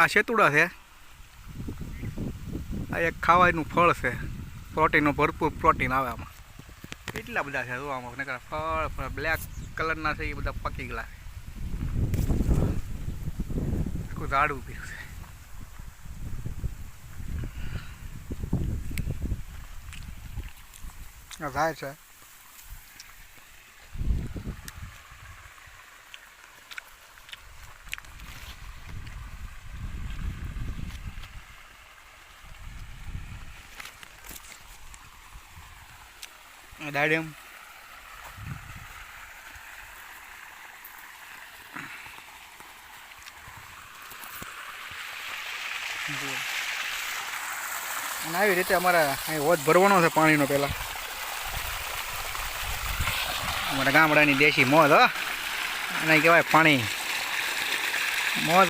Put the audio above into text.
આ શેતુડા છે. આ એક ખાવાનું ફળ છે. પ્રોટીનનો ભરપૂર પ્રોટીન આવે આમાં. એટલા બધા છે આમાં નકર ફળ બ્લેક કલરના છે એ બધા પાકી ગયેલા છે. આખું ઝાડવું પીરું છે. ઝાડ છે. દાડમ અને આવી રીતે અમારે અહીં હોજ ભરવાનો છે પાણીનો. પહેલાં અમારા ગામડાની દેશી મોજ હો, અને કહેવાય પાણી મોજ.